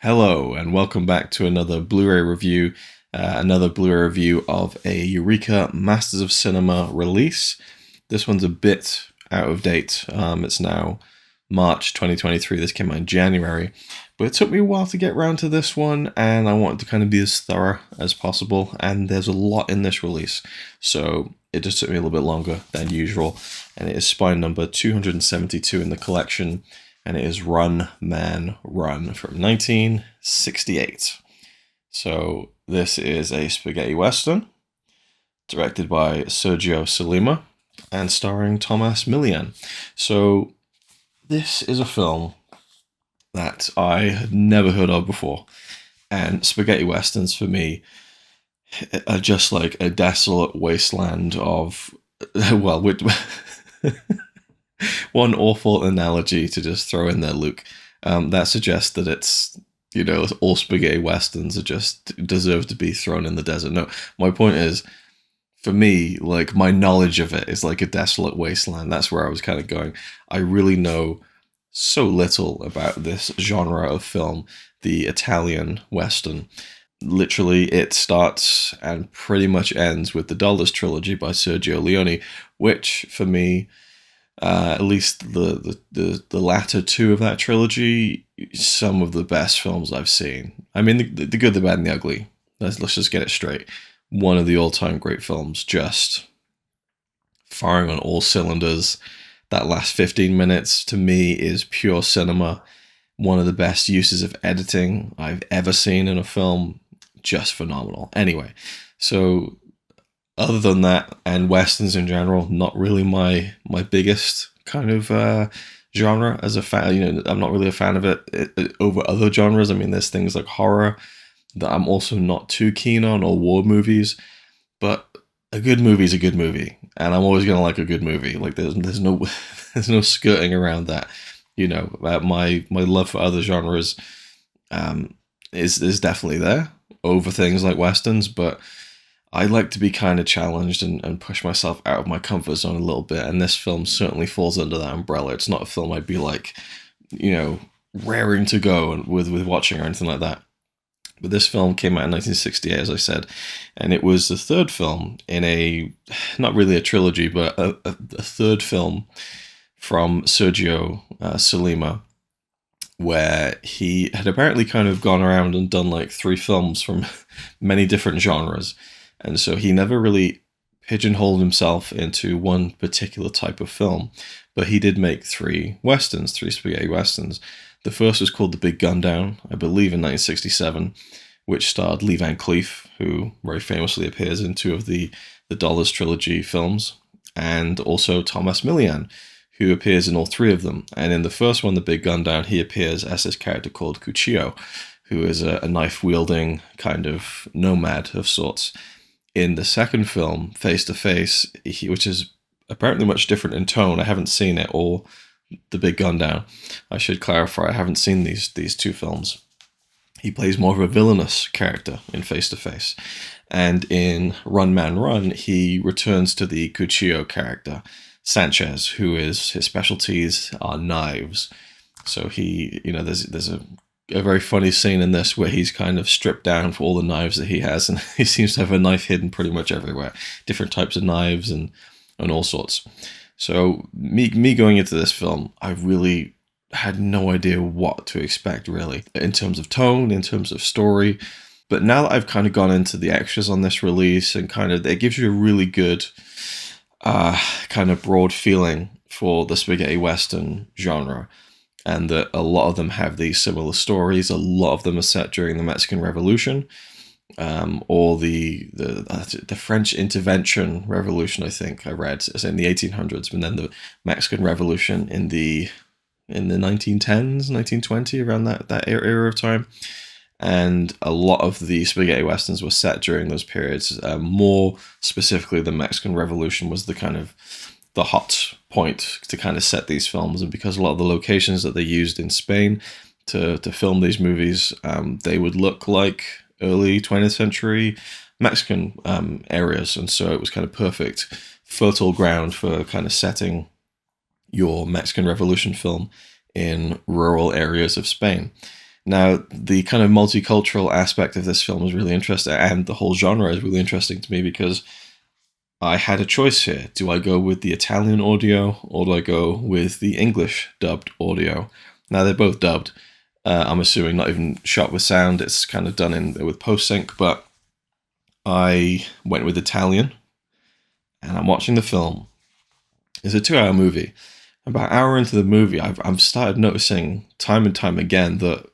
Hello and welcome back to another Blu-ray review, of a Eureka Masters of Cinema release. This one's a bit out of date. It's now March 2023. This came out in January, but it took me a while to get around to this one, and I wanted to kind of be as thorough as possible, and there's a lot in this release, so it just took me a little bit longer than usual, and it is spine number 272 in the collection, and it is Run, Man, Run from 1968. So this is a spaghetti western, directed by Sergio Solima, and starring Tomas Milian. So this is a film that I had never heard of before, and spaghetti westerns for me are just like a desolate wasteland of, well, one awful analogy to just throw in there, Luke. That suggests that it's, all spaghetti westerns are just deserve to be thrown in the desert. No, my point is, for me, like, my knowledge of it is like a desolate wasteland. That's where I was kind of going. I really know so little about this genre of film, the Italian western. Literally, it starts and pretty much ends with the Dollars trilogy by Sergio Leone, which for me, at least the latter two of that trilogy, some of the best films I've seen. I mean, the good, the bad, and the ugly. Let's just get it straight. One of the all-time great films, just firing on all cylinders. That last 15 minutes, to me, is pure cinema. One of the best uses of editing I've ever seen in a film. Just phenomenal. Anyway, so other than that, and westerns in general, not really my biggest kind of genre as a fan. I'm not really a fan of it over other genres. I mean, there's things like horror that I'm also not too keen on, or war movies. But a good movie is a good movie, and I'm always gonna like a good movie. Like there's no there's no skirting around that. My love for other genres is definitely there over things like westerns, but I like to be kind of challenged and push myself out of my comfort zone a little bit, and this film certainly falls under that umbrella. It's not a film I'd be like, raring to go with watching or anything like that. But this film came out in 1968, as I said, and it was the third film in not really a trilogy, but a third film from Sergio Solima, where he had apparently kind of gone around and done like 3 films from many different genres. And so he never really pigeonholed himself into one particular type of film, but he did make 3 spaghetti westerns. The first was called The Big Gun Down, I believe in 1967, which starred Lee Van Cleef, who very famously appears in 2 of the Dollars trilogy films, and also Tomas Milian, who appears in all 3 of them. And in the first one, The Big Gun Down, he appears as this character called Cuchillo, who is a knife-wielding kind of nomad of sorts. In the second film, Face to Face, which is apparently much different in tone, I haven't seen it, or The Big Gun Down. I should clarify, I haven't seen these 2 films. He plays more of a villainous character in Face to Face. And in Run, Man, Run, he returns to the Cuchillo character, Sanchez, who his specialties are knives. So he, there's a very funny scene in this where he's kind of stripped down for all the knives that he has, and he seems to have a knife hidden pretty much everywhere. Different types of knives and all sorts. So me going into this film, I really had no idea what to expect, really, in terms of tone, in terms of story. But now that I've kind of gone into the extras on this release, and it gives you a really good kind of broad feeling for the spaghetti western genre, and that a lot of them have these similar stories. A lot of them are set during the Mexican Revolution, or the French Intervention Revolution. I think I read it's in the 1800s, and then the Mexican Revolution in the 1910s, 1920, around that era of time. And a lot of the spaghetti westerns were set during those periods. More specifically, the Mexican Revolution was the kind of the hot point to kind of set these films, and because a lot of the locations that they used in Spain to film these movies, they would look like early 20th century Mexican areas, and so it was kind of perfect, fertile ground for kind of setting your Mexican Revolution film in rural areas of Spain. Now, the kind of multicultural aspect of this film is really interesting, and the whole genre is really interesting to me because I had a choice here. Do I go with the Italian audio or do I go with the English dubbed audio? Now, they're both dubbed. I'm assuming not even shot with sound. It's kind of done with post-sync, but I went with Italian, and I'm watching the film. It's a 2-hour movie. About an hour into the movie, I've started noticing time and time again that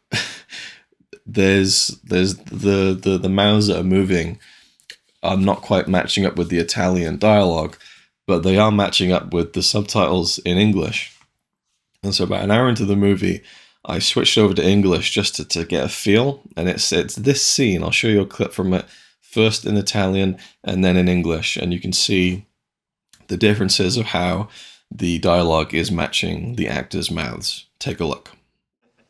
there's the mouths that are moving are not quite matching up with the Italian dialogue, but they are matching up with the subtitles in English. And so about an hour into the movie, I switched over to English just to get a feel, and it's this scene. I'll show you a clip from it, first in Italian and then in English, and you can see the differences of how the dialogue is matching the actors' mouths. Take a look.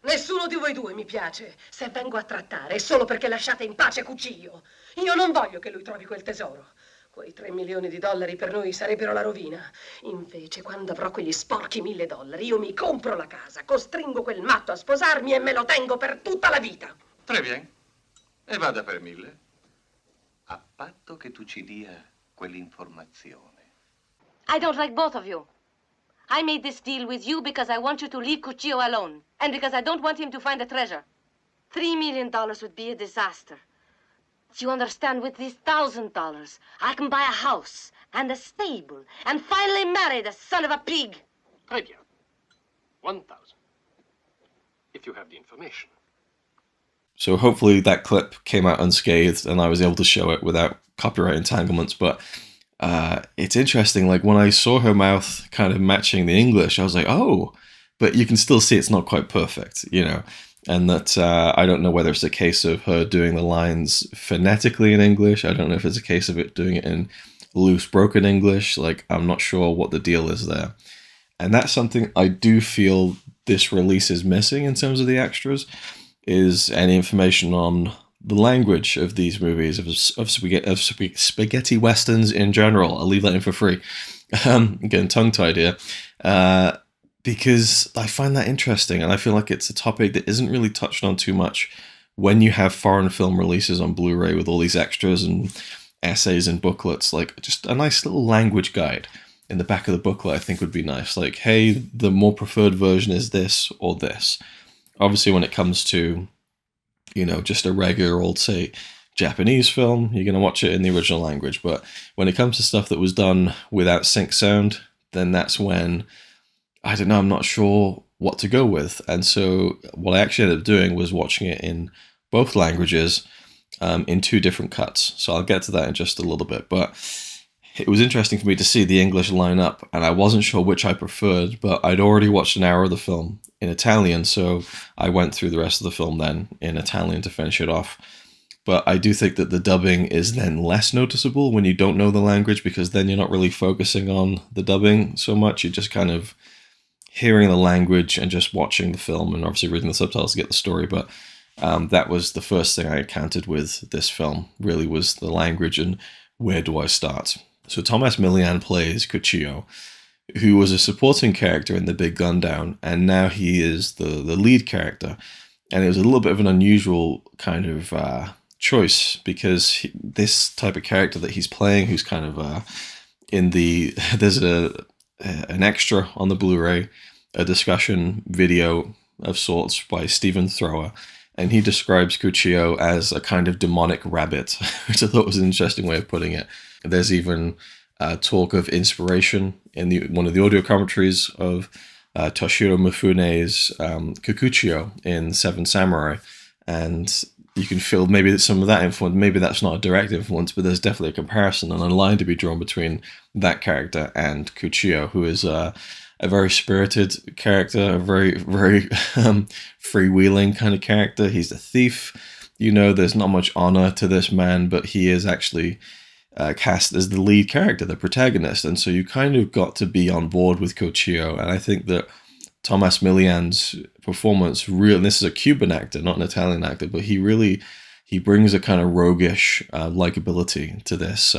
Nessuno di voi due mi piace. Se vengo a trattare è solo perché lasciate in pace Cucillo. Io non voglio che lui trovi quel tesoro. Quei $3 milioni per noi sarebbero la rovina. Invece, quando avrò quegli sporchi $1.000, io mi compro la casa, costringo quel matto a sposarmi e me lo tengo per tutta la vita. Très bien. E vada per 1.000. A patto che tu ci dia quell'informazione. I don't like both of you. I made this deal with you because I want you to leave Cuccio alone. And because I don't want him to find the treasure. $3 million would be a disaster. You understand, with these $1,000, I can buy a house and a stable and finally marry the son of a pig. Très bien. 1,000. If you have the information. So hopefully that clip came out unscathed and I was able to show it without copyright entanglements, but it's interesting, like when I saw her mouth kind of matching the English, I was like, oh, but you can still see it's not quite perfect, you know, and that I don't know whether it's a case of her doing the lines phonetically in English. I don't know if it's a case of it doing it in loose, broken English. Like, I'm not sure what the deal is there. And that's something I do feel this release is missing in terms of the extras, is any information on the language of these movies, of spaghetti westerns in general. I'll leave that in for free. I'm getting tongue-tied here. Because I find that interesting, and I feel like it's a topic that isn't really touched on too much when you have foreign film releases on Blu-ray with all these extras and essays and booklets. Like, just a nice little language guide in the back of the booklet I think would be nice. Like, hey, the more preferred version is this or this. Obviously, when it comes to, you know, just a regular old, say, Japanese film, you're going to watch it in the original language. But when it comes to stuff that was done without sync sound, then that's when, I don't know, I'm not sure what to go with. And so what I actually ended up doing was watching it in both languages in 2 different cuts. So I'll get to that in just a little bit. But it was interesting for me to see the English line up, and I wasn't sure which I preferred, but I'd already watched an hour of the film in Italian, so I went through the rest of the film then in Italian to finish it off. But I do think that the dubbing is then less noticeable when you don't know the language, because then you're not really focusing on the dubbing so much. You're just kind of hearing the language and just watching the film, and obviously reading the subtitles to get the story. But that was the first thing I encountered with this film, really, was the language and where do I start. So Tomas Milian plays Cuccio, who was a supporting character in The Big Gun Down, and now he is the lead character. And it was a little bit of an unusual kind of choice, because this type of character that he's playing, who's kind of in the... There's an extra on the Blu-ray, a discussion video of sorts by Stephen Thrower, and he describes Cuccio as a kind of demonic rabbit, which I thought was an interesting way of putting it. There's even talk of inspiration in one of the audio commentaries of Toshiro Mifune's Kikuchio in Seven Samurai, and you can feel maybe some of that influence. Maybe that's not a direct influence, but there's definitely a comparison and a line to be drawn between that character and Cuccio, who is a very spirited character, a very, very freewheeling kind of character. He's a thief. You know, there's not much honor to this man, but he is actually cast as the lead character, the protagonist, and so you kind of got to be on board with Cuccio. And I think that Tomas Milian's performance, and this is a Cuban actor, not an Italian actor, but he brings a kind of roguish likability to this,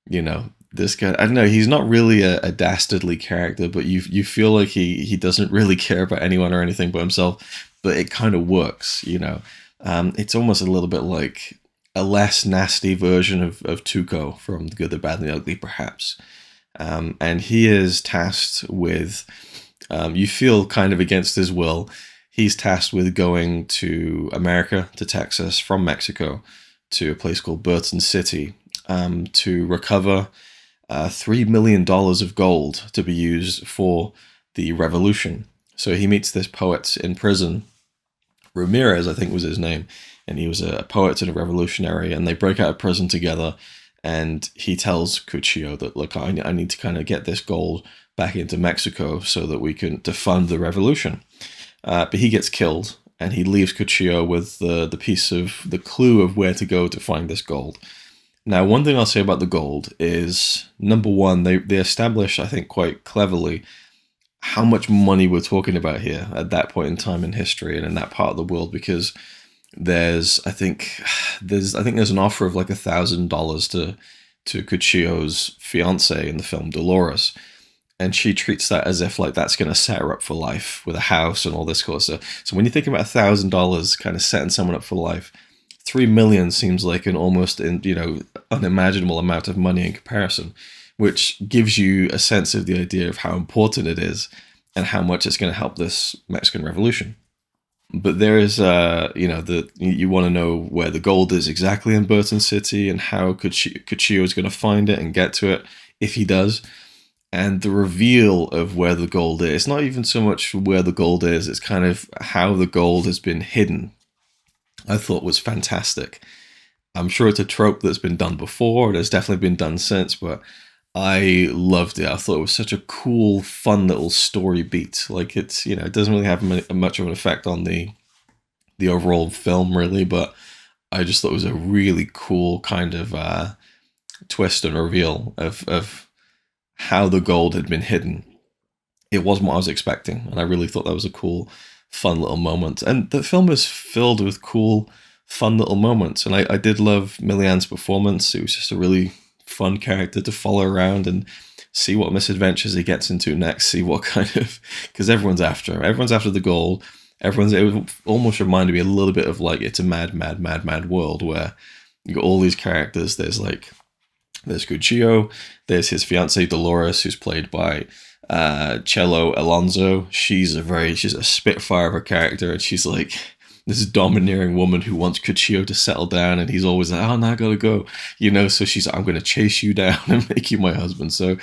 you know, this guy, I don't know, he's not really a dastardly character, but you feel like he doesn't really care about anyone or anything but himself, but it kind of works, you know. It's almost a little bit like a less nasty version of Tuco from The Good, the Bad, and the Ugly, perhaps. And he is tasked with, you feel kind of against his will, he's tasked with going to America, to Texas, from Mexico, to a place called Burton City, to recover $3 million of gold to be used for the revolution. So he meets this poet in prison, Ramirez, I think was his name, and he was a poet and a revolutionary, and they break out of prison together, and he tells Cuchillo that, look, I need to kind of get this gold back into Mexico so that we can defund the revolution. But he gets killed, and he leaves Cuchillo with the piece of the clue of where to go to find this gold. Now, one thing I'll say about the gold is, number one, they establish, I think, quite cleverly how much money we're talking about here at that point in time in history and in that part of the world, because I think there's an offer of like $1,000 to Cuchillo's fiance in the film, Dolores, and she treats that as if like that's going to set her up for life with a house and all this kind of stuff. So when you think about $1,000 kind of setting someone up for life, $3 million seems like an almost unimaginable amount of money in comparison, which gives you a sense of the idea of how important it is and how much it's going to help this Mexican revolution. But there is, you want to know where the gold is exactly in Burton City and how Cuchillo is going to find it and get to it, if he does. And the reveal of where the gold is, it's not even so much where the gold is, it's kind of how the gold has been hidden, I thought was fantastic. I'm sure it's a trope that's been done before, and it's definitely been done since, but I loved it. I thought it was such a cool, fun little story beat. Like it's, it doesn't really have much of an effect on the overall film, really, but I just thought it was a really cool kind of twist and reveal of how the gold had been hidden. It wasn't what I was expecting, and I really thought that was a cool, fun little moment. And the film is filled with cool, fun little moments, and I did love Milian's performance. It was just a really fun character to follow around and see what misadventures he gets into next, see what kind of, because everyone's after him. Everyone's after the gold. It almost reminded me a little bit of like It's a Mad, Mad, Mad, Mad World, where you got all these characters. There's Cuchillo, there's his fiancée Dolores, who's played by Chelo Alonso. She's a spitfire of a character, and she's like this domineering woman who wants Cuchillo to settle down, and he's always like, oh, now I gotta go, so she's like, I'm gonna chase you down and make you my husband. So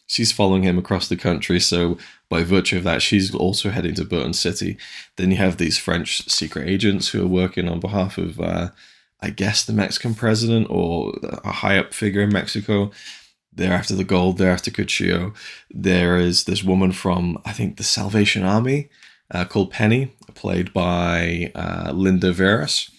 she's following him across the country, so by virtue of that, she's also heading to Burton City. Then you have these French secret agents who are working on behalf of I guess the Mexican president or a high up figure in Mexico. They're after the gold, they're after Cuchillo. There is this woman from, I think, the Salvation Army called Penny, played by Linda Veras.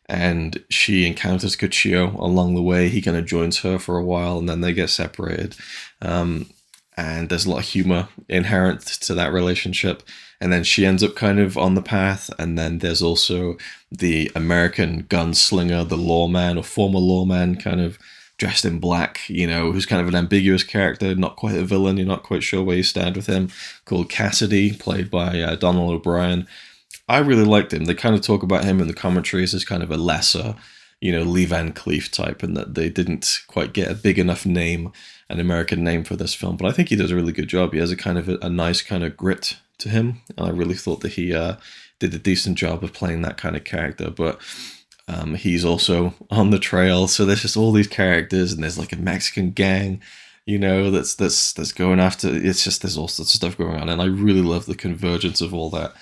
And she encounters Cuchillo along the way. He kind of joins her for a while, and then they get separated. And there's a lot of humor inherent to that relationship. And then she ends up kind of on the path. And then there's also the American gunslinger, the lawman or former lawman, kind of dressed in black, who's kind of an ambiguous character, not quite a villain. You're not quite sure where you stand with him, called Cassidy, played by Donald O'Brien. I really liked him. They kind of talk about him in the commentaries as kind of a lesser, Lee Van Cleef type, and that they didn't quite get a big enough name, an American name for this film. But I think he does a really good job. He has a kind of a nice kind of grit to him, and I really thought that he did a decent job of playing that kind of character. But he's also on the trail, so there's just all these characters, and there's like a Mexican gang, that's going after. It's just there's all sorts of stuff going on, and I really love the convergence of all that.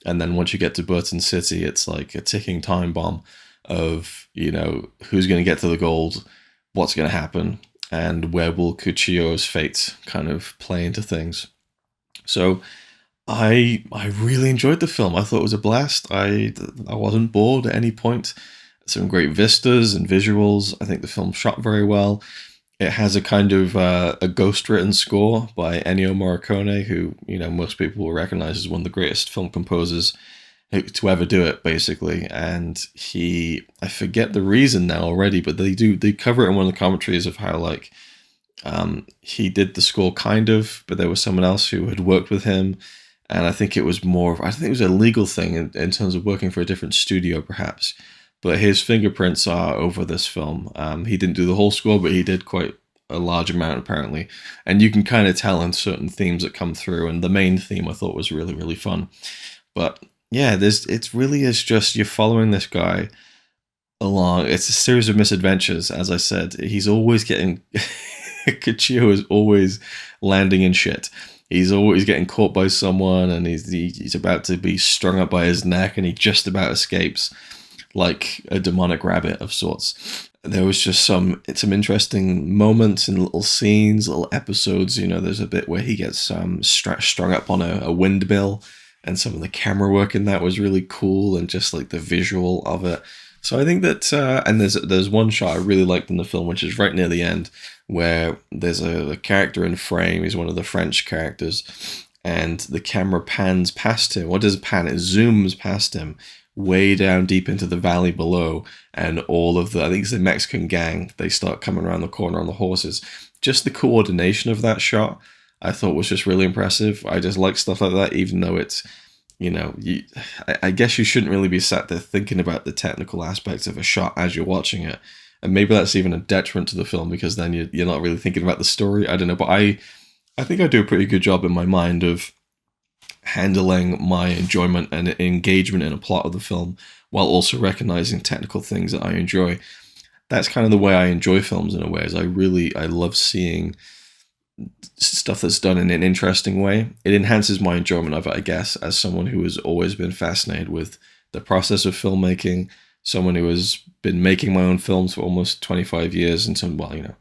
And then once you get to Burton City, it's like a ticking time bomb of who's going to get to the gold, what's going to happen, and where will Cuchillo's fate kind of play into things. So I really enjoyed the film. I thought it was a blast. I wasn't bored at any point. Some great vistas and visuals. I think the film shot very well. It has a kind of a ghost-written score by Ennio Morricone, who most people will recognize as one of the greatest film composers to ever do it, basically. And I forget the reason now already, but they cover it in one of the commentaries of how He did the score kind of, but there was someone else who had worked with him. And I think it was I think it was a legal thing in terms of working for a different studio, perhaps. But his fingerprints are over this film. He didn't do the whole score, but he did quite a large amount, apparently. And you can kind of tell in certain themes that come through. And the main theme I thought was really, really fun. But yeah, it really is just you're following this guy along. It's a series of misadventures, as I said. He's always getting... Kuchio is always landing in shit. He's always getting caught by someone, and he's about to be strung up by his neck, and he just about escapes like a demonic rabbit of sorts. There was just some interesting moments and little scenes, little episodes. You know, there's a bit where he gets strung up on a windmill, and some of the camera work in that was really cool, and just like the visual of it. So I think that, and there's one shot I really liked in the film, which is right near the end, where there's a character in frame. He's one of the French characters, and the camera pans past him. What does it pan? It zooms past him, way down deep into the valley below, and all of I think it's the Mexican gang, they start coming around the corner on the horses. Just the coordination of that shot, I thought was just really impressive. I just like stuff like that, even though it's, you know, I guess you shouldn't really be sat there thinking about the technical aspects of a shot as you're watching it. And maybe that's even a detriment to the film, because then you're not really thinking about the story. I don't know, but I think I do a pretty good job in my mind of handling my enjoyment and engagement in a plot of the film while also recognizing technical things that I enjoy. That's kind of the way I enjoy films in a way, is I love seeing stuff that's done in an interesting way. It enhances my enjoyment of it, I guess, as someone who has always been fascinated with the process of filmmaking, someone who has been making my own films for almost 25 years. And well, you know,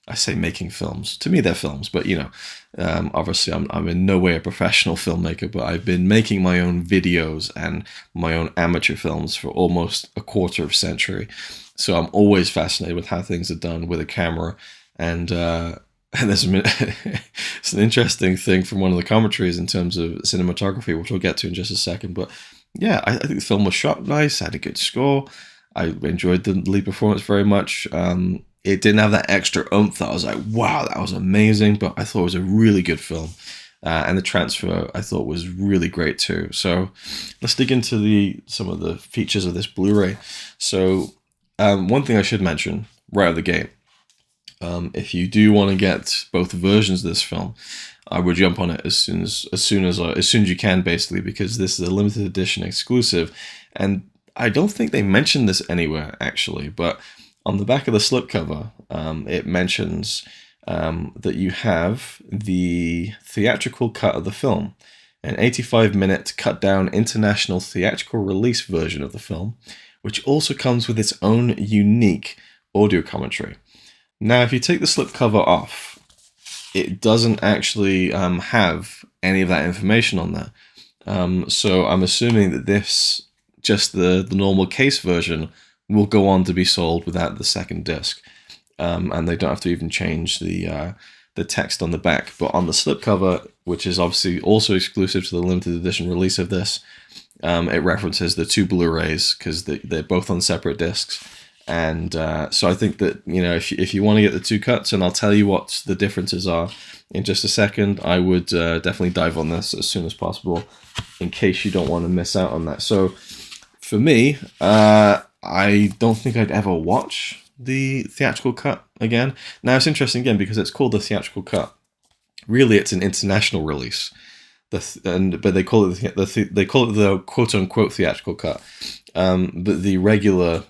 I say making films. To me, they're films, but, you know, obviously I'm in no way a professional filmmaker, but I've been making my own videos and my own amateur films for almost a quarter of a century. So I'm always fascinated with how things are done with a camera. And there's it's an interesting thing from one of the commentaries in terms of cinematography, which we'll get to in just a second. But yeah, I think the film was shot nice, had a good score. I enjoyed the lead performance very much. It didn't have that extra oomph that I was like, wow, that was amazing. But I thought it was a really good film. And the transfer I thought was really great too. So let's dig into some of the features of this Blu-ray. So one thing I should mention right out of the gate, if you do want to get both versions of this film, I would jump on it as soon as you can, basically, because this is a limited edition exclusive. And I don't think they mentioned this anywhere, actually, but on the back of the slipcover, it mentions that you have the theatrical cut of the film, an 85-minute cut-down international theatrical release version of the film, which also comes with its own unique audio commentary. Now, if you take the slipcover off, it doesn't actually have any of that information on there. So I'm assuming that this, just the normal case version, will go on to be sold without the second disc. And they don't have to even change the text on the back. But on the slipcover, which is obviously also exclusive to the limited edition release of this, it references the two Blu-rays because they're both on separate discs. And so I think that, you know, if you want to get the two cuts, and I'll tell you what the differences are in just a second, I would definitely dive on this as soon as possible in case you don't want to miss out on that. So for me, I don't think I'd ever watch the theatrical cut again. Now, it's interesting again because it's called the theatrical cut. Really, it's an international release. But they call it the quote-unquote theatrical cut. But the regular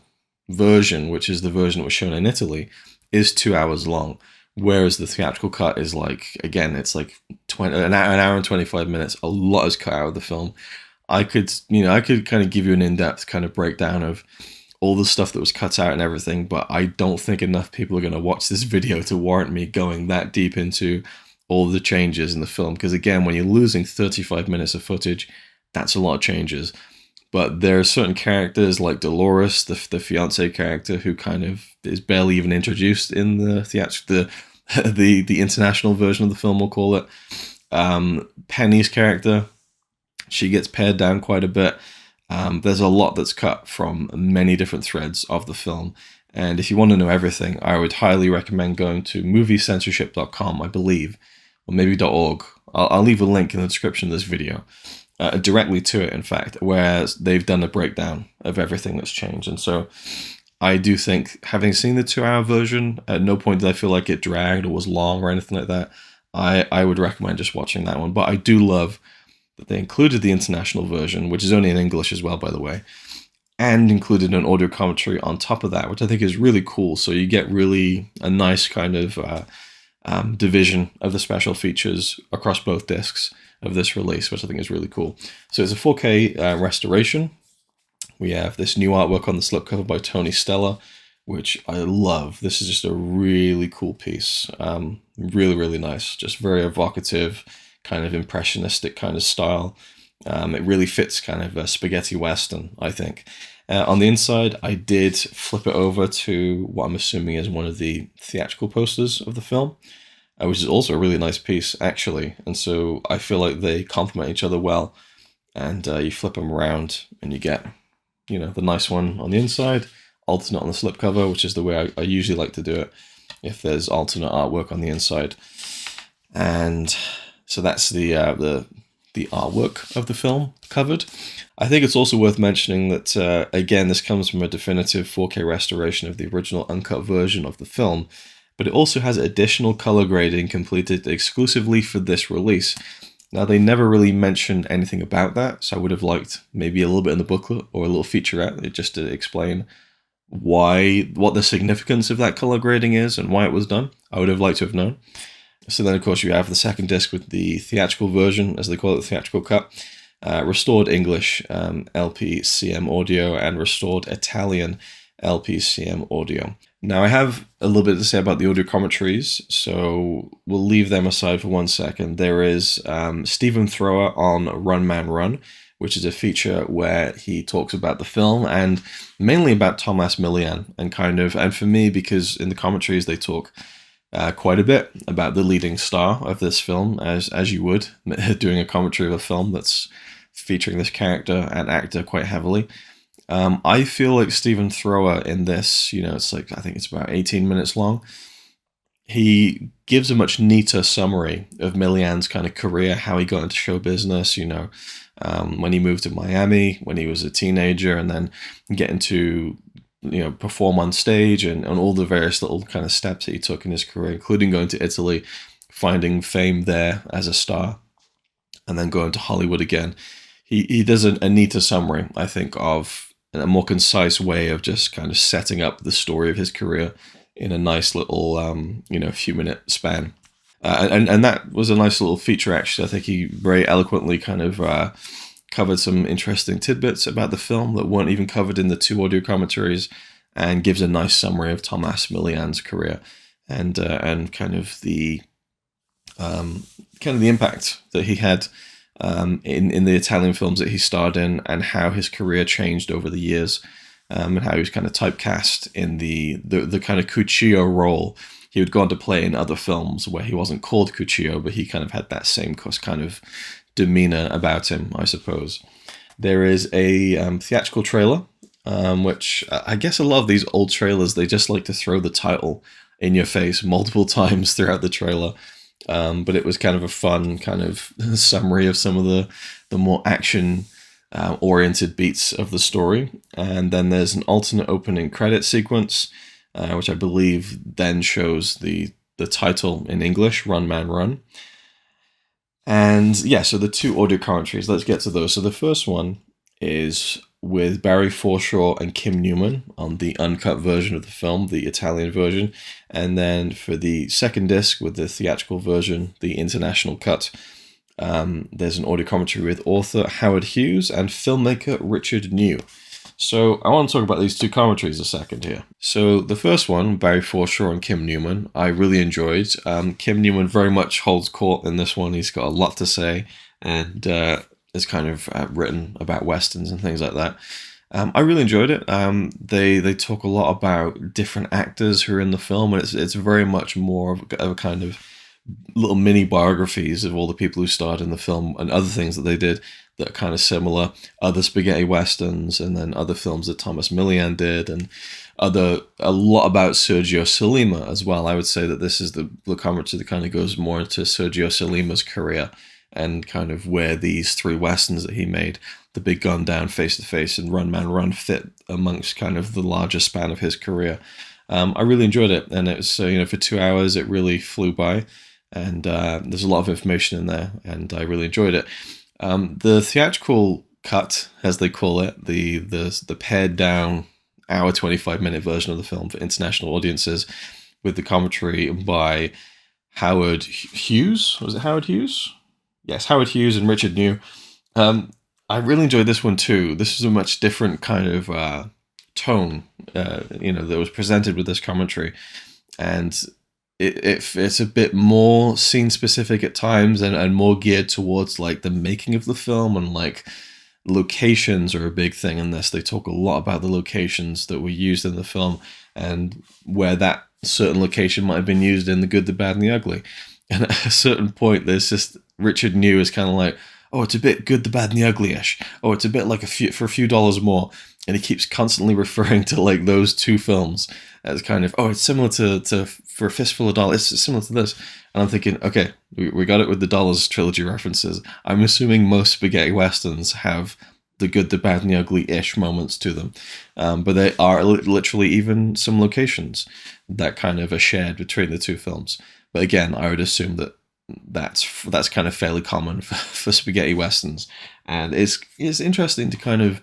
version, which is the version that was shown in Italy, is 2 hours long, whereas the theatrical cut is like, again, it's like an hour and 25 minutes. A lot is cut out of the film. I could kind of give you an in-depth kind of breakdown of all the stuff that was cut out and everything, but I don't think enough people are going to watch this video to warrant me going that deep into all the changes in the film, because again, when you're losing 35 minutes of footage, that's a lot of changes. But there are certain characters like Dolores, the fiancé character, who kind of is barely even introduced in the international version of the film, we'll call it. Penny's character, she gets pared down quite a bit. There's a lot that's cut from many different threads of the film. And if you want to know everything, I would highly recommend going to moviecensorship.com, I believe, or maybe .org. I'll leave a link in the description of this video, directly to it, in fact, where they've done a breakdown of everything that's changed. And so I do think, having seen the 2-hour version, at no point did I feel like it dragged or was long or anything like that. I would recommend just watching that one. But I do love that they included the international version, which is only in English as well, by the way, and included an audio commentary on top of that, which I think is really cool. So you get really a nice kind of division of the special features across both discs of this release, which I think is really cool. So it's a 4K restoration. We have this new artwork on the slipcover by Tony Stella, which I love. This is just a really cool piece. Really, really nice. Just very evocative, kind of impressionistic kind of style. It really fits kind of a spaghetti western, I think. On the inside, I did flip it over to what I'm assuming is one of the theatrical posters of the film, which is also a really nice piece, actually. And so I feel like they complement each other well. And you flip them around and you get, you know, the nice one on the inside, alternate on the slipcover, which is the way I usually like to do it, if there's alternate artwork on the inside. And so that's the artwork of the film covered. I think it's also worth mentioning that, again, this comes from a definitive 4K restoration of the original uncut version of the film, but it also has additional color grading completed exclusively for this release. Now, they never really mentioned anything about that, so I would have liked maybe a little bit in the booklet or a little featurette just to explain what the significance of that color grading is and why it was done. I would have liked to have known. So then, of course, you have the second disc with the theatrical version, as they call it, the theatrical cut, restored English LPCM audio, and restored Italian LPCM audio. Now, I have a little bit to say about the audio commentaries, so we'll leave them aside for 1 second. There is Stephen Thrower on Run Man Run, which is a feature where he talks about the film and mainly about Tomas Milian, and for me, because in the commentaries they talk quite a bit about the leading star of this film, as you would, doing a commentary of a film that's featuring this character and actor quite heavily. I feel like Stephen Thrower in this, it's like, I think it's about 18 minutes long. He gives a much neater summary of Milian's kind of career, how he got into show business, when he moved to Miami, when he was a teenager, and then getting to perform on stage and all the various little kind of steps that he took in his career, including going to Italy, finding fame there as a star, and then going to Hollywood again. He does a neater summary, I think, of a more concise way of just kind of setting up the story of his career in a nice little, few-minute span. And that was a nice little feature, actually. I think he very eloquently kind of covered some interesting tidbits about the film that weren't even covered in the 2 audio commentaries, and gives a nice summary of Tomas Milian's career and kind of the impact that he had in the Italian films that he starred in, and how his career changed over the years, and how he was kind of typecast in the kind of Cuccio role he would go on to play in other films where he wasn't called Cuccio, but he kind of had that same kind of demeanor about him, I suppose. There is a theatrical trailer, which I guess a lot of these old trailers, they just like to throw the title in your face multiple times throughout the trailer. But it was kind of a fun kind of summary of some of the more action oriented beats of the story. And then there's an alternate opening credit sequence, which I believe then shows the title in English, Run Man Run. And yeah, so the 2 audio commentaries, let's get to those. So the first one is with Barry Forshaw and Kim Newman on the uncut version of the film, the Italian version. And then for the second disc with the theatrical version, the international cut, there's an audio commentary with author Howard Hughes and filmmaker Richard New. So I want to talk about these 2 commentaries a second here. So the first one, Barry Forshaw and Kim Newman, I really enjoyed. Kim Newman very much holds court in this one. He's got a lot to say, and is kind of written about westerns and things like that. I really enjoyed it. They talk a lot about different actors who are in the film, and it's very much more of a kind of little mini biographies of all the people who starred in the film and other things that they did that are kind of similar, other spaghetti westerns, and then other films that Tomas Milian did, and a lot about Sergio Solima as well. I would say that this is the commentary that kind of goes more into Sergio Solima's career and kind of where these three westerns that he made, The Big Gun Down, Face to Face, and Run Man Run, fit amongst kind of the larger span of his career. I really enjoyed it, and it was for 2 hours it really flew by, and there's a lot of information in there, and I really enjoyed it. The theatrical cut, as they call it, the pared down hour 25-minute version of the film for international audiences, with the commentary by Howard Hughes. Was it Howard Hughes? Yes, Howard Hughes and Richard New. I really enjoyed this one too. This is a much different kind of tone, that was presented with this commentary, and it's a bit more scene specific at times, and more geared towards like the making of the film, and like locations are a big thing in this. They talk a lot about the locations that were used in the film and where that certain location might have been used in The Good, the Bad, and the Ugly. And at a certain point, there's just Richard New is kind of like, oh, it's a bit Good, the Bad, and the Ugly-ish. Oh, it's a bit like for a few dollars more. And he keeps constantly referring to like those two films as kind of, oh, it's similar to For a Fistful of Dollars. It's similar to this. And I'm thinking, okay, we got it with the Dollars trilogy references. I'm assuming most spaghetti westerns have the good, the bad, and the ugly-ish moments to them. But they are literally even some locations that kind of are shared between the two films. But again, I would assume that that's kind of fairly common for spaghetti westerns. And it's interesting to kind of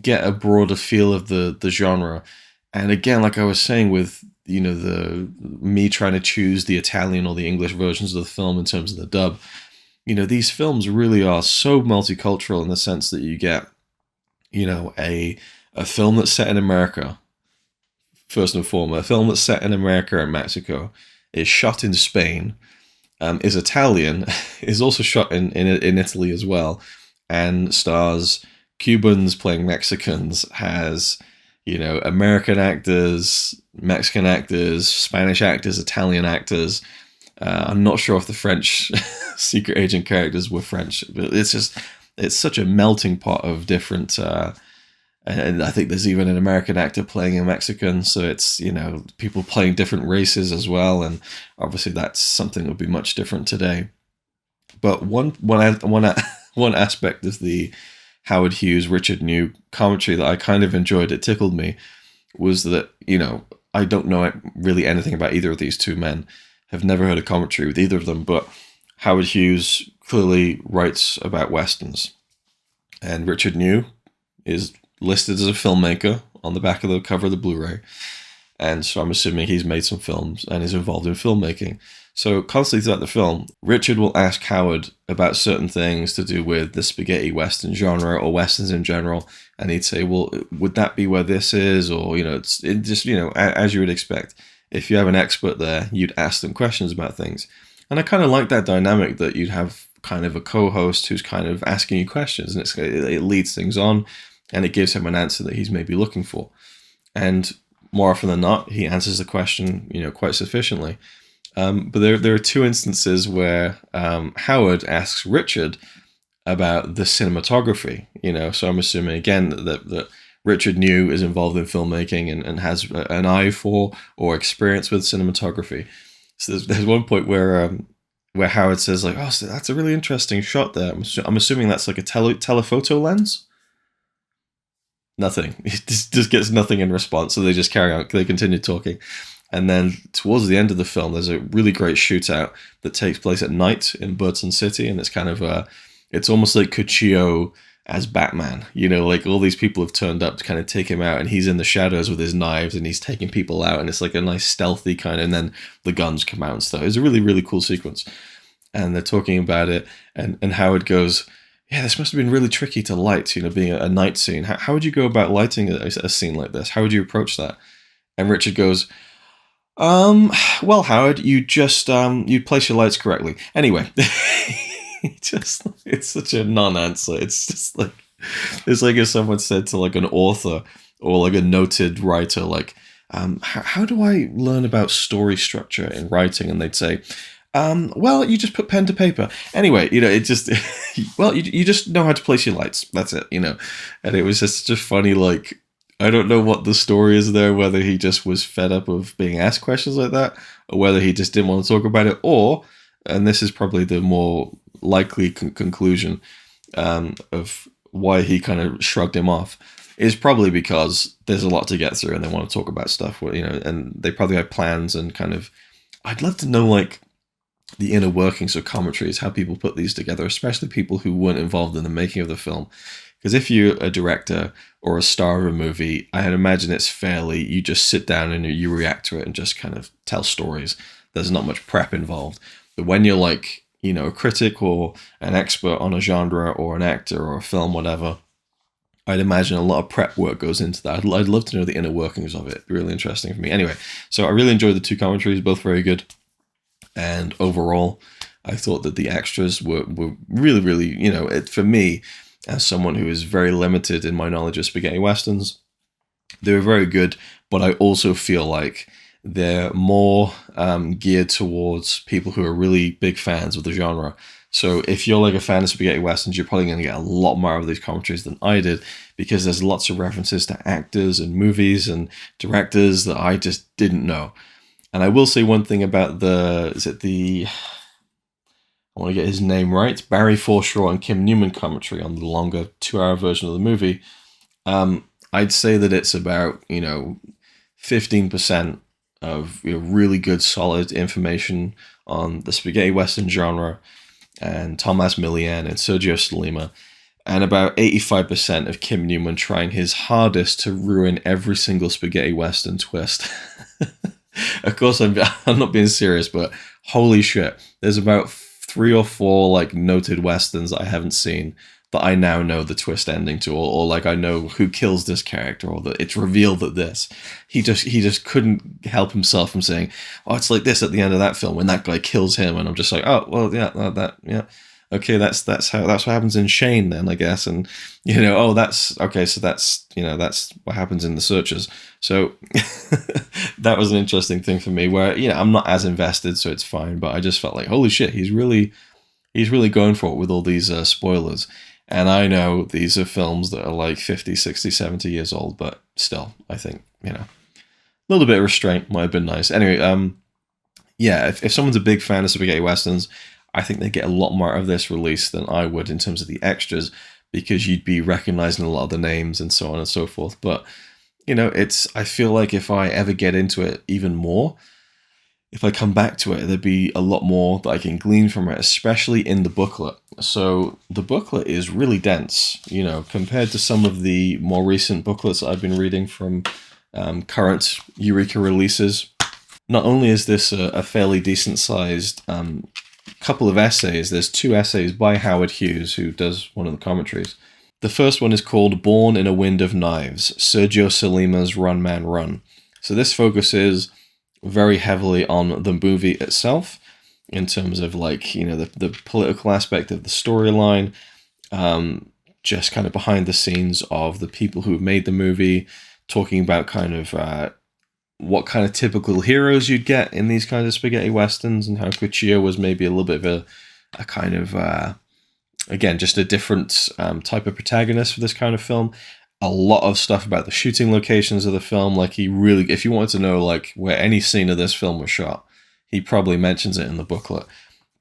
get a broader feel of the genre. And again, like I was saying with, me trying to choose the Italian or the English versions of the film in terms of the dub, these films really are so multicultural in the sense that you get, a film that's set in America, first and foremost, a film that's set in America and Mexico, is shot in Spain, is Italian, is also shot in Italy as well, and stars Cubans playing Mexicans, has American actors, Mexican actors, Spanish actors, Italian actors. I'm not sure if the French secret agent characters were French, but it's such a melting pot of different, and I think there's even an American actor playing a Mexican, so it's, people playing different races as well, and obviously that's something that would be much different today. But one aspect of the Howard Hughes, Richard New commentary that I kind of enjoyed, it tickled me, was that, I don't know really anything about either of these two men, have never heard a commentary with either of them, but Howard Hughes clearly writes about westerns, and Richard New is listed as a filmmaker on the back of the cover of the Blu-ray, and so I'm assuming he's made some films and is involved in filmmaking. So constantly throughout the film, Richard will ask Howard about certain things to do with the spaghetti western genre or westerns in general, and he'd say, well, would that be where this is? Or, it's just, as you would expect. If you have an expert there, you'd ask them questions about things. And I kind of like that dynamic, that you'd have kind of a co-host who's kind of asking you questions, and it leads things on, and it gives him an answer that he's maybe looking for. And more often than not, he answers the question, quite sufficiently. But there are two instances where Howard asks Richard about the cinematography, so I'm assuming again that Richard New is involved in filmmaking and has an eye for or experience with cinematography. So there's one point where Howard says like, oh, so that's a really interesting shot there. I'm assuming that's like a telephoto lens. Nothing. He just gets nothing in response, so they just carry on. They continue talking. And then towards the end of the film, there's a really great shootout that takes place at night in Burton City, and it's kind of it's almost like Cuccio as Batman. Like all these people have turned up to kind of take him out, and he's in the shadows with his knives, and he's taking people out, and it's like a nice stealthy kind of, and then the guns come out and stuff. It's a really, really cool sequence. And they're talking about it, and Howard goes, yeah, this must have been really tricky to light, being a night scene. How would you go about lighting a scene like this? How would you approach that? And Richard goes, well, Howard, you just, you place your lights correctly. Anyway, it's such a non-answer. It's just like, it's like if someone said to like an author or like a noted writer, like, how do I learn about story structure in writing? And they'd say, well, you just put pen to paper. Anyway, it just, well, you just know how to place your lights. That's it, And it was just such a funny, like, I don't know what the story is there, whether he just was fed up of being asked questions like that, or whether he just didn't want to talk about it, or, and this is probably the more likely conclusion of why he kind of shrugged him off, is probably because there's a lot to get through and they want to talk about stuff, you know, and they probably have plans and kind of, I'd love to know, like, the inner workings of commentaries, how people put these together, especially people who weren't involved in the making of the film. Because if you're a director or a star of a movie, I'd imagine it's fairly, you just sit down and you react to it and just kind of tell stories. There's not much prep involved. But when you're like, you know, a critic or an expert on a genre or an actor or a film, whatever, I'd imagine a lot of prep work goes into that. I'd love to know the inner workings of it. Really interesting for me. Anyway, so I really enjoyed the two commentaries, both very good. And overall, I thought that the extras were really, really, you know, for me, as someone who is very limited in my knowledge of spaghetti westerns, they were very good, but I also feel like they're more geared towards people who are really big fans of the genre. So if you're like a fan of spaghetti westerns, you're probably going to get a lot more of these commentaries than I did, because there's lots of references to actors and movies and directors that I just didn't know. And I will say one thing about I want to get his name right, Barry Forshaw and Kim Newman commentary on the longer 2-hour version of the movie. I'd say that it's about, 15% of really good, solid information on the spaghetti western genre and Tomas Milian and Sergio Solima, and about 85% of Kim Newman trying his hardest to ruin every single spaghetti western twist. Of course, I'm not being serious, but holy shit, there's about 3 or 4 like noted westerns that I haven't seen that I now know the twist ending to, or like I know who kills this character, or that it's revealed that this. He just couldn't help himself from saying, "Oh, it's like this at the end of that film when that guy kills him," and I'm just like, "Oh, well, yeah, okay, that's what happens in Shane then, I guess," and oh, that's okay, so that's that's what happens in The Searchers. So that was an interesting thing for me, where I'm not as invested, so it's fine, but I just felt like, holy shit, he's really going for it with all these spoilers. And I know these are films that are like 50, 60, 70 years old, but still, I think, a little bit of restraint might have been nice. Anyway, if someone's a big fan of spaghetti westerns, I think they get a lot more of this release than I would in terms of the extras, because you'd be recognizing a lot of the names and so on and so forth. But, I feel like if I ever get into it even more, if I come back to it, there'd be a lot more that I can glean from it, especially in the booklet. So the booklet is really dense, compared to some of the more recent booklets that I've been reading from current Eureka releases. Not only is this a fairly decent-sized couple of essays, there's 2 essays by Howard Hughes, who does one of the commentaries. The first one is called Born in a Wind of Knives, Sergio Solima's Run Man Run. So this focuses very heavily on the movie itself, in terms of the political aspect of the storyline, just kind of behind the scenes of the people who made the movie, talking about kind of what kind of typical heroes you'd get in these kinds of spaghetti westerns, and how Cuchillo was maybe a little bit of a kind of, again, just a different type of protagonist for this kind of film. A lot of stuff about the shooting locations of the film. Like, if you wanted to know where any scene of this film was shot, he probably mentions it in the booklet.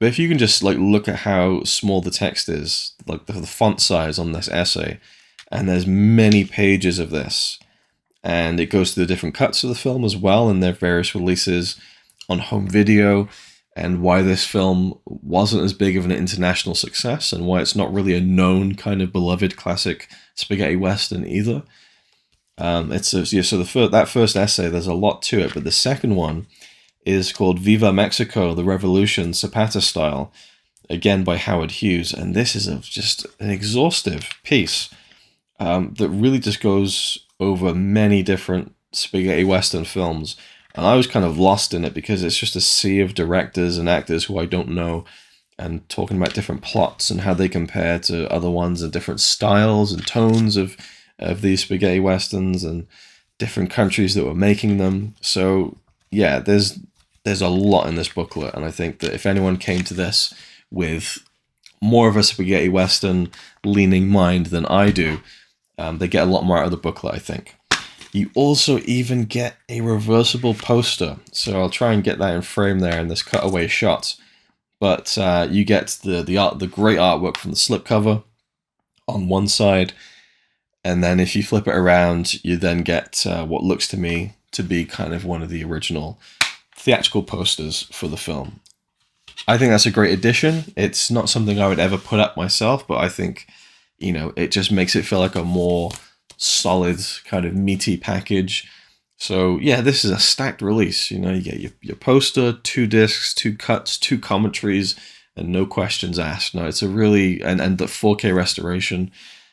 But if you can just look at how small the text is, like the font size on this essay, and there's many pages of this, and it goes through the different cuts of the film as well, and their various releases on home video, and why this film wasn't as big of an international success, and why it's not really a known kind of beloved classic spaghetti western either. That first essay, there's a lot to it, but the second one is called Viva Mexico, the Revolution, Zapata Style, again by Howard Hughes, and this is just an exhaustive piece that really just goes over many different spaghetti western films. And I was kind of lost in it, because it's just a sea of directors and actors who I don't know, and talking about different plots and how they compare to other ones, and different styles and tones of these spaghetti westerns, and different countries that were making them. So yeah, there's a lot in this booklet, and I think that if anyone came to this with more of a spaghetti western leaning mind than I do, they get a lot more out of the booklet, I think. You also even get a reversible poster. So I'll try and get that in frame there in this cutaway shot. But you get the great artwork from the slipcover on one side, and then if you flip it around, you then get what looks to me to be kind of one of the original theatrical posters for the film. I think that's a great addition. It's not something I would ever put up myself, but I think, you know, it just makes it feel like a more solid kind of meaty package. So yeah, this is a stacked release. You know, you get your poster, 2 discs, 2 cuts, 2 commentaries, and no questions asked. No, it's a really, and the 4K restoration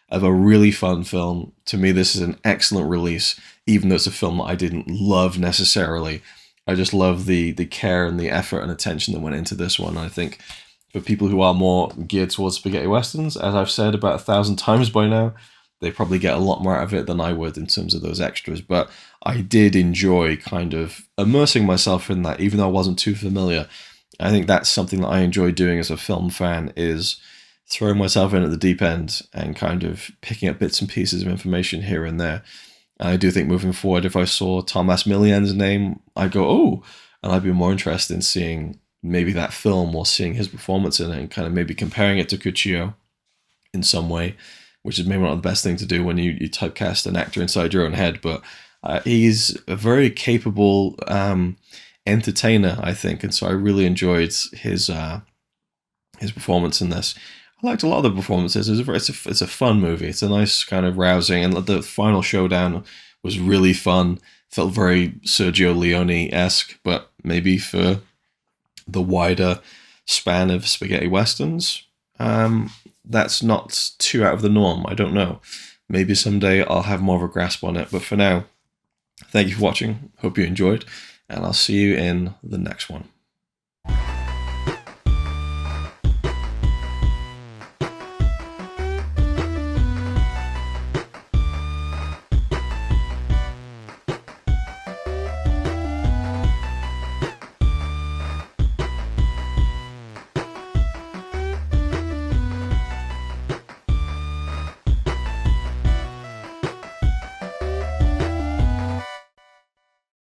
of a really fun film. To me, this is an excellent release, even though it's a film that I didn't love necessarily. I just love the care and the effort and attention that went into this one. I think for people who are more geared towards spaghetti westerns, as I've said about 1,000 times by now, they probably get a lot more out of it than I would in terms of those extras. But I did enjoy kind of immersing myself in that, even though I wasn't too familiar. I think that's something that I enjoy doing as a film fan, is throwing myself in at the deep end and kind of picking up bits and pieces of information here and there. And I do think moving forward, if I saw Tomas Milian's name, I'd go, oh, and I'd be more interested in seeing maybe that film or seeing his performance in it and kind of maybe comparing it to Cuccio in some way, which is maybe not the best thing to do when you typecast an actor inside your own head. But he's a very capable entertainer, I think, and so I really enjoyed his performance in this. I liked a lot of the performances. It's a fun movie. It's a nice kind of rousing, and the final showdown was really fun. Felt very Sergio Leone-esque, but maybe for the wider span of spaghetti westerns, that's not too out of the norm. I don't know. Maybe someday I'll have more of a grasp on it. But for now, thank you for watching. Hope you enjoyed, and I'll see you in the next one.